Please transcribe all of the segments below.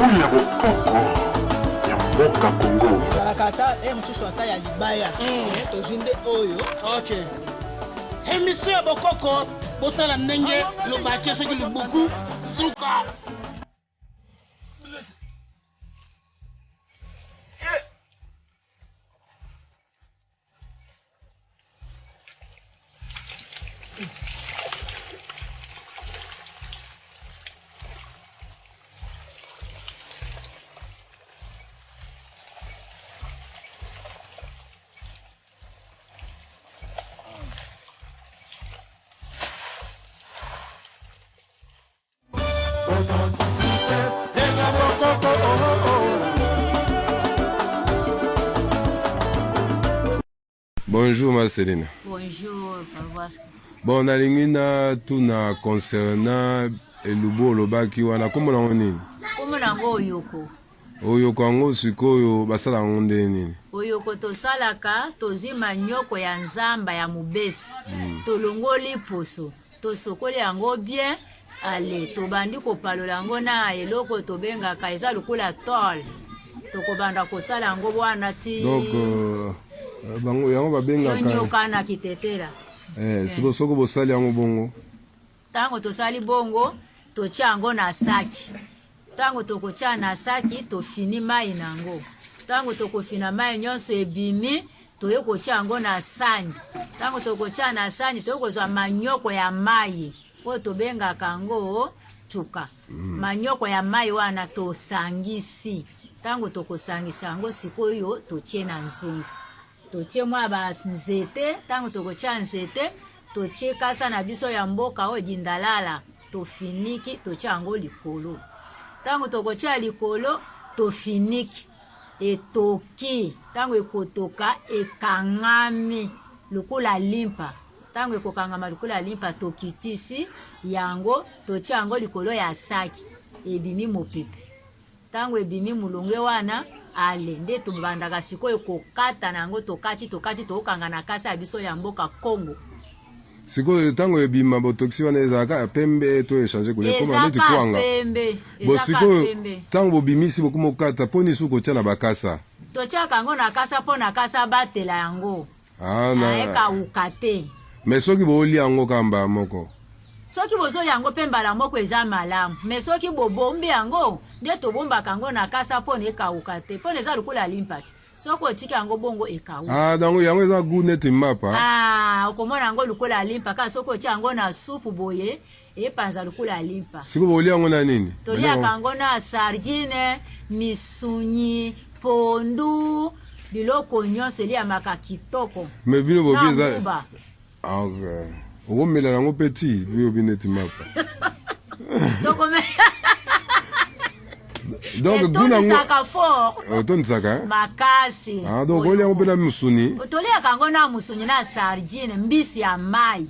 ya bokoko ya mboka Congo. Kata mususu ata ya libaya. Tozinde oyo. Okay. Émission ya bokoko botala ndenge lobaki soki lubuku suka. Bonjour Marceline. Bonjour Pavoisque. Bon, nalingi na tuna concernant elubo lobaki wana komona nini? Komona ngo oyoko. Oyoko ango sikoyo basala ngonde nini? Oyoko tosalaka tozima nyoko ya nzamba ya mubesu. Tolongoli poso. Tosokoli yango bien. Ale tobandi kopalola yango na eloko tobengaka eza lokola tol. Tokobanda kosala yango bwana ti. Donc bango yango babengaka nyoka na kitetela. Soko bosali yango bongo. Tango tosali bongo tocha yango na saki. Tango tokocha na saki tofini mai nango. Tango tokofina mai nyonso ebimi toyokocha yango na sani. Tango tokocha na sani tokozwa manyoko ya mai. Po tobenga kango chuka. Manyoko ya mai wana tosangisi. Tango tokosangisa yango sikoyo totie na nzungu. Totie mwa ba nzete, tango tokocha nzete, totie kasa na biso ya mboka o dindalala, tofiniki, totie yango likolo. Tango tokocha likolo, tofiniki, etoki, tango ekotoka, ekangami, lukula limpa. Tango ekokangama lukula limpa, tokitisi, yango, totie yango likolo ya saki, ebimi mopepe. Tango ebimi mulonge wana, ale nde tobandaka sikoyo kokata nango tokati tokanga na kasa ya biso ya mboka Congo. Sikoyo tango ebima botoksi wana ezaka pembe to échanger kule koma neti kwanga. Pembe. Bo sikoyo tango bobimisi bokumo kata poni suko tia na bakasa. Totia kango na kasa po na kasa batela yango. Na eka ukate. Mais soki boli yango kamba moko. Soki bozo yango pembala moko eza malamu. Mais soki bobombi yango, nde tobomba kango na kasa po ne kauka te. Po neza lukula limpati. Soko otiki yango bongo ekauka. Dango yango eza goût neti mapa. Okomona yango lukula limpa ka soko oti yango na soupe boye epanza lukula limpa. Siko boli yango na nini? Tolia kango na sardine, misunyi, pondu, biloko nyonso eli amaka kitoko. Mais bino bobiza. Okay. Omela nango petit, bio bineti mapa. Donc guna ngo saka fort. Oton saka? Makasi. Donc oli yango pena musuni. Otolia kango na musuni na sardine, mbisi ya mai.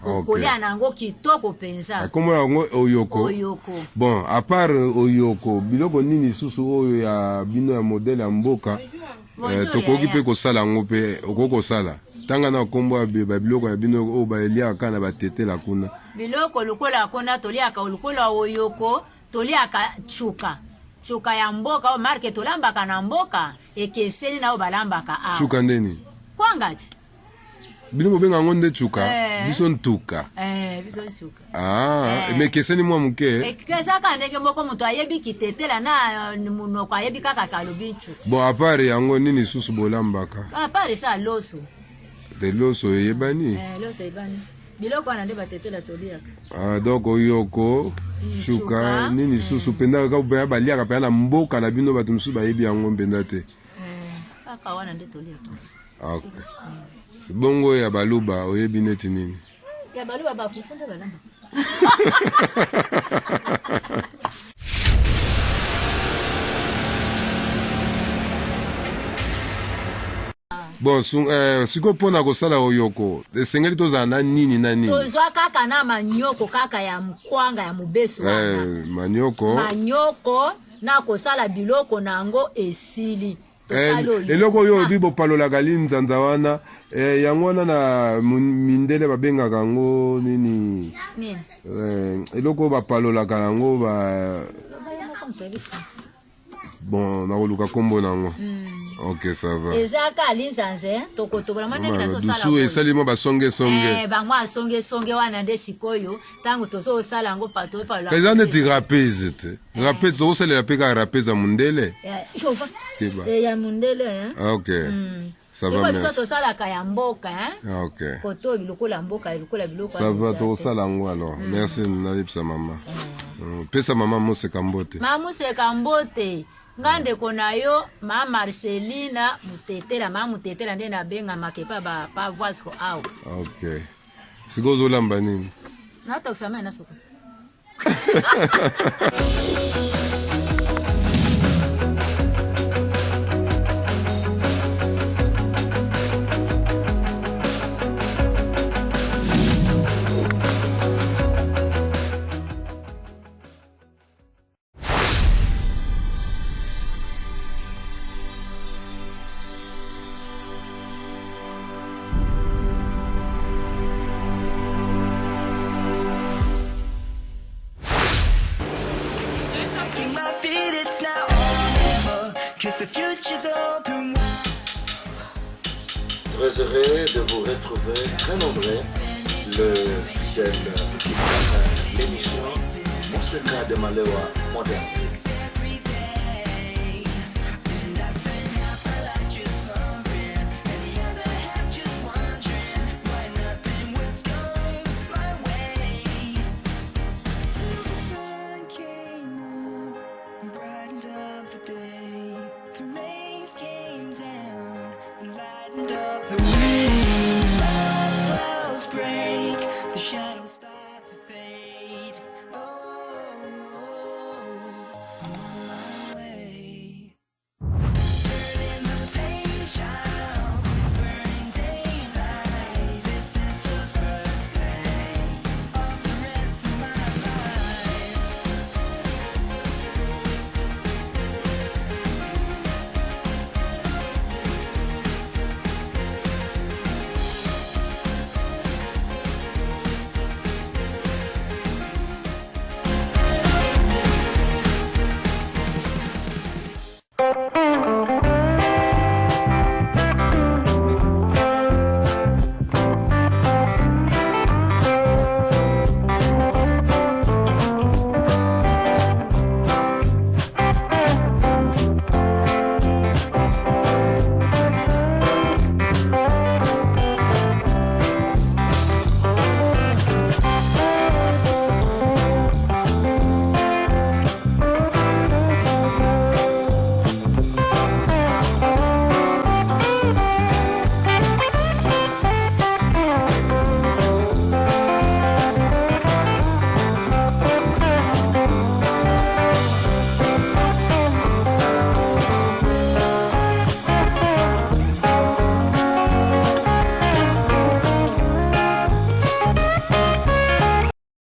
Okolia nango kitoko penza. Komo yango oyoko. Oyoko. Bon, à part oyoko, biloko nini susu oyo ya bino ya modèle ya mboka. Tokoki pe ko sala ngo pe okoko sala. Tanga na kombo ba biloko ya bino o ba elia kana ba tetela kuna. Biloko lukola kuna toliaka lukola oyoko, toliaka chuka. Chuka ya mboka o market tolambaka na mboka ekeseni na o balambaka a. Chuka ndeni? Kwangati. Biloko benga ngonde chuka, biso ntuka. Biso chuka. Mais keseni mwa muke. Ekesaka ndenge moko muto ayebi kitetela na munoko ayebi kaka kalobi chuka. Bon, à part yango nini susu bolambaka? À part ça loso. De loso yebani? Loso yebani. Biloko na nde batetela toliaka. Donc oyoko, chuka, nini susu penda ka ubaya baliaka pa na mboka na bino batu musu bayebi yango mpenda te. Kaka wana nde toliaka. Okay. Bongo ya baluba oyebi neti nini? Ya baluba bafufu nde balamba. Bon, siko pona kosala oyoko, esengeli tozala na nini na nini? Tozwa kaka na manyoko kaka ya mkwanga ya mubesu wana. Manyoko. Manyoko na kosala biloko nango esili. Eloko yo bibo palola gali nzanza wana, yango wana na mindele babenga kango nini? Nini? Eloko ba palola kango ba comme toi, les français. Bon, na oluka kombo nango. Ok, ça va. Ezaka alinzanze, tokoto vraiment ndenge na so sala. Dusu esalimo ba songe. Ba mwa songe wana nde sikoyo, tango tozo sala ngo pato pa la. Kaza ne ti rapeze te. Rapeze o sala la peka rapeze mundele. Chova. Ya mundele hein. Ok. Ça va merci. To sala ka ya mboka hein. Ok. Koto biloko la mboka, biloko la biloko. Ça va to sala ngo alors. Merci na lipsa mama. Pesa mama Mose Kambote. Mama Mose Kambote. Ngande kona yo ma Marcelina mutetela ma mutetela nde na benga makepa ba pa voisco out. Okay. Sigozo lamba nini? Na toksama na soko. Très heureux de vous retrouver, très nombreux, le fidèle qui prépare l'émission Monseigneur de Malewa moderne.